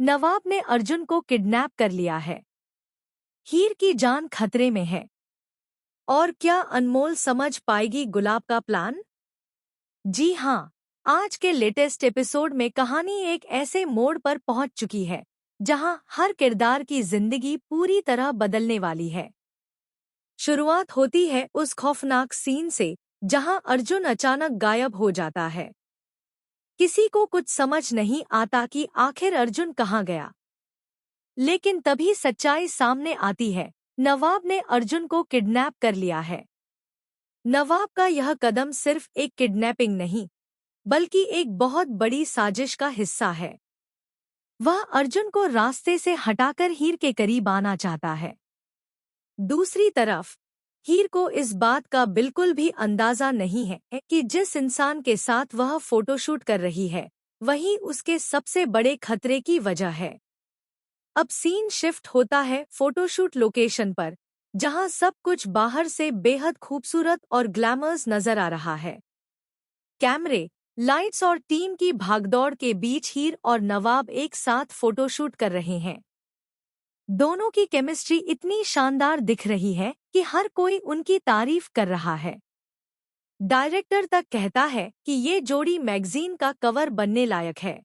नवाब ने अर्जुन को किडनैप कर लिया है। हीर की जान खतरे में है। और क्या अनमोल समझ पाएगी गुलाब का प्लान? जी हाँ, आज के लेटेस्ट एपिसोड में कहानी एक ऐसे मोड़ पर पहुंच चुकी है जहां हर किरदार की जिंदगी पूरी तरह बदलने वाली है। शुरुआत होती है उस खौफनाक सीन से जहां अर्जुन अचानक गायब हो जाता है। किसी को कुछ समझ नहीं आता कि आखिर अर्जुन कहाँ गया। लेकिन तभी सच्चाई सामने आती है, नवाब ने अर्जुन को किडनैप कर लिया है। नवाब का यह कदम सिर्फ एक किडनैपिंग नहीं, बल्कि एक बहुत बड़ी साजिश का हिस्सा है। वह अर्जुन को रास्ते से हटाकर हीर के करीब आना चाहता है। दूसरी तरफ हीर को इस बात का बिल्कुल भी अंदाजा नहीं है कि जिस इंसान के साथ वह फोटोशूट कर रही है, वही उसके सबसे बड़े खतरे की वजह है। अब सीन शिफ्ट होता है फोटोशूट लोकेशन पर, जहां सब कुछ बाहर से बेहद खूबसूरत और ग्लैमर्स नजर आ रहा है। कैमरे, लाइट्स और टीम की भागदौड़ के बीच हीर और नवाब एक साथ फोटोशूट कर रहे हैं। दोनों की केमिस्ट्री इतनी शानदार दिख रही है कि हर कोई उनकी तारीफ कर रहा है। डायरेक्टर तक कहता है कि ये जोड़ी मैगजीन का कवर बनने लायक है।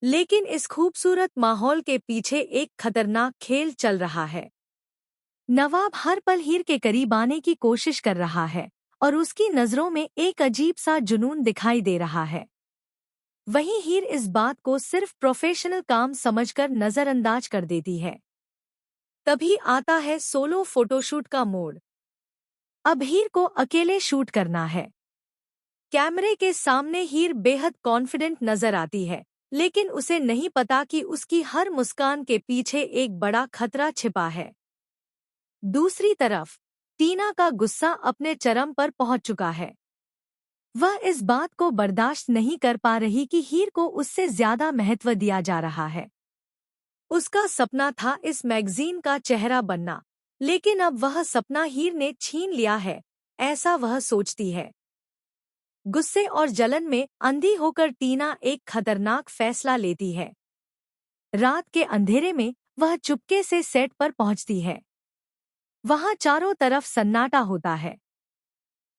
लेकिन इस खूबसूरत माहौल के पीछे एक खतरनाक खेल चल रहा है। नवाब हर पल हीर के करीब आने की कोशिश कर रहा है और उसकी नजरों में एक अजीब सा जुनून दिखाई दे रहा है। वहीं हीर इस बात को सिर्फ प्रोफेशनल काम समझकर नजरअंदाज कर देती है। तभी आता है सोलो फोटोशूट का मोड। अब हीर को अकेले शूट करना है। कैमरे के सामने हीर बेहद कॉन्फिडेंट नजर आती है, लेकिन उसे नहीं पता कि उसकी हर मुस्कान के पीछे एक बड़ा खतरा छिपा है। दूसरी तरफ टीना का गुस्सा अपने चरम पर पहुंच चुका है। वह इस बात को बर्दाश्त नहीं कर पा रही कि हीर को उससे ज्यादा महत्व दिया जा रहा है। उसका सपना था इस मैगजीन का चेहरा बनना, लेकिन अब वह सपना हीर ने छीन लिया है, ऐसा वह सोचती है। गुस्से और जलन में अंधी होकर टीना एक खतरनाक फैसला लेती है। रात के अंधेरे में वह चुपके से सेट पर पहुंचती है। वहां चारों तरफ सन्नाटा होता है।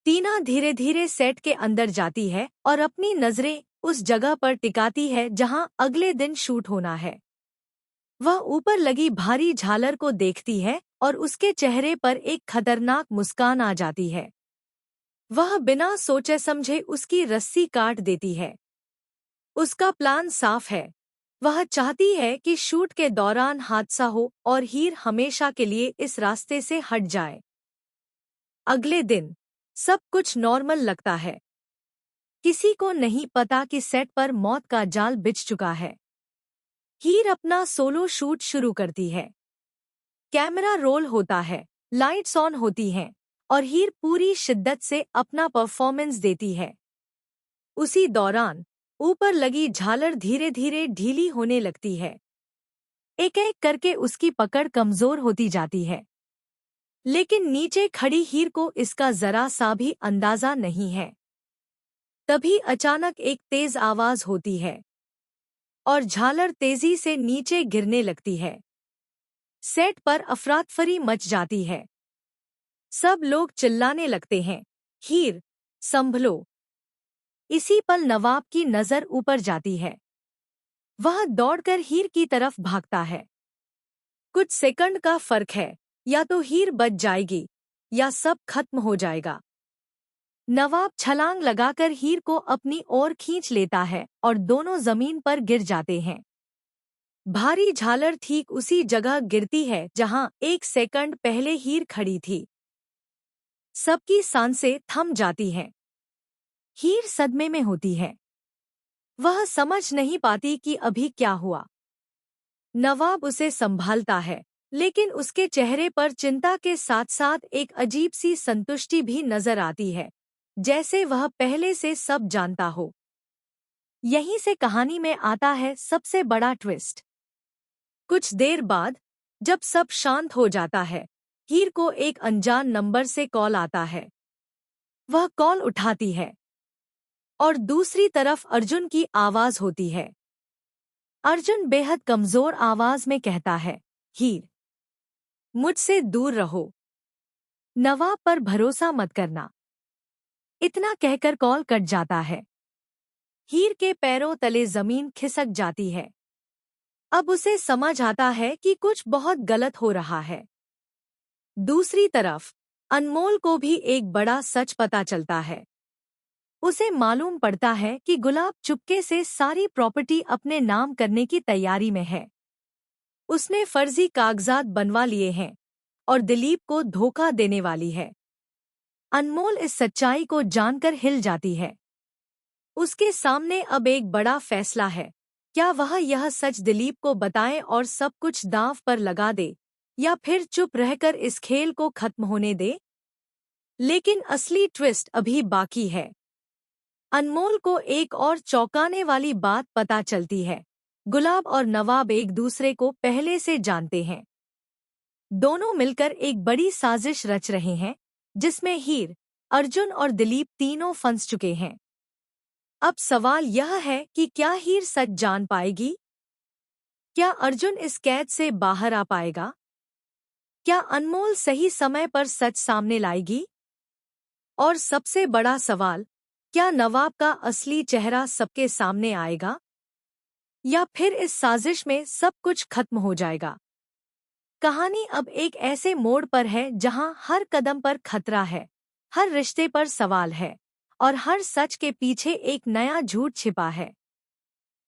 टीना धीरे धीरे सेट के अंदर जाती है और अपनी नजरें उस जगह पर टिकाती है जहां अगले दिन शूट होना है। वह ऊपर लगी भारी झालर को देखती है और उसके चेहरे पर एक खतरनाक मुस्कान आ जाती है। वह बिना सोचे समझे उसकी रस्सी काट देती है। उसका प्लान साफ है। वह चाहती है कि शूट के दौरान हादसा हो और हीर हमेशा के लिए इस रास्ते से हट जाए। अगले दिन सब कुछ नॉर्मल लगता है। किसी को नहीं पता कि सेट पर मौत का जाल बिछ चुका है। हीर अपना सोलो शूट शुरू करती है। कैमरा रोल होता है, लाइट्स ऑन होती हैं और हीर पूरी शिद्दत से अपना परफॉर्मेंस देती है। उसी दौरान ऊपर लगी झालर धीरे धीरे ढीली होने लगती है। एक एक करके उसकी पकड़ कमजोर होती जाती है। लेकिन नीचे खड़ी हीर को इसका जरा सा भी अंदाजा नहीं है। तभी अचानक एक तेज आवाज होती है और झालर तेजी से नीचे गिरने लगती है। सेट पर अफरातफरी मच जाती है। सब लोग चिल्लाने लगते हैं, हीर, संभलो। इसी पल नवाब की नजर ऊपर जाती है। वह दौड़कर हीर की तरफ भागता है। कुछ सेकंड का फर्क है, या तो हीर बच जाएगी या सब खत्म हो जाएगा। नवाब छलांग लगाकर हीर को अपनी ओर खींच लेता है और दोनों जमीन पर गिर जाते हैं। भारी झालर ठीक उसी जगह गिरती है जहां एक सेकंड पहले हीर खड़ी थी। सबकी सांसें थम जाती हैं। हीर सदमे में होती है। वह समझ नहीं पाती कि अभी क्या हुआ। नवाब उसे संभालता है, लेकिन उसके चेहरे पर चिंता के साथ साथ एक अजीब सी संतुष्टि भी नजर आती है, जैसे वह पहले से सब जानता हो। यहीं से कहानी में आता है सबसे बड़ा ट्विस्ट। कुछ देर बाद जब सब शांत हो जाता है, हीर को एक अनजान नंबर से कॉल आता है। वह कॉल उठाती है और दूसरी तरफ अर्जुन की आवाज होती है। अर्जुन बेहद कमजोर आवाज में कहता है, हीर, मुझसे दूर रहो। नवाब पर भरोसा मत करना। इतना कहकर कॉल कट जाता है। हीर के पैरों तले जमीन खिसक जाती है। अब उसे समझ आता है कि कुछ बहुत गलत हो रहा है। दूसरी तरफ अनमोल को भी एक बड़ा सच पता चलता है। उसे मालूम पड़ता है कि गुलाब चुपके से सारी प्रॉपर्टी अपने नाम करने की तैयारी में है। उसने फर्जी कागजात बनवा लिए हैं और दिलीप को धोखा देने वाली है। अनमोल इस सच्चाई को जानकर हिल जाती है। उसके सामने अब एक बड़ा फैसला है। क्या वह यह सच दिलीप को बताए और सब कुछ दांव पर लगा दे, या फिर चुप रहकर इस खेल को खत्म होने दे? लेकिन असली ट्विस्ट अभी बाकी है। अनमोल को एक और चौंकाने वाली बात पता चलती है। गुलाब और नवाब एक दूसरे को पहले से जानते हैं। दोनों मिलकर एक बड़ी साजिश रच रहे हैं, जिसमें हीर, अर्जुन और दिलीप तीनों फंस चुके हैं। अब सवाल यह है कि क्या हीर सच जान पाएगी? क्या अर्जुन इस कैद से बाहर आ पाएगा? क्या अनमोल सही समय पर सच सामने लाएगी? और सबसे बड़ा सवाल, क्या नवाब का असली चेहरा सबके सामने आएगा? या फिर इस साजिश में सब कुछ खत्म हो जाएगा? कहानी अब एक ऐसे मोड़ पर है जहां हर कदम पर खतरा है, हर रिश्ते पर सवाल है, और हर सच के पीछे एक नया झूठ छिपा है।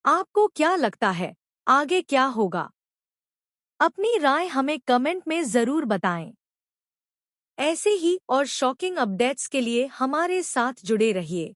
आपको क्या लगता है, आगे क्या होगा? अपनी राय हमें कमेंट में जरूर बताएं। ऐसे ही और शॉकिंग अपडेट्स के लिए हमारे साथ जुड़े रहिए।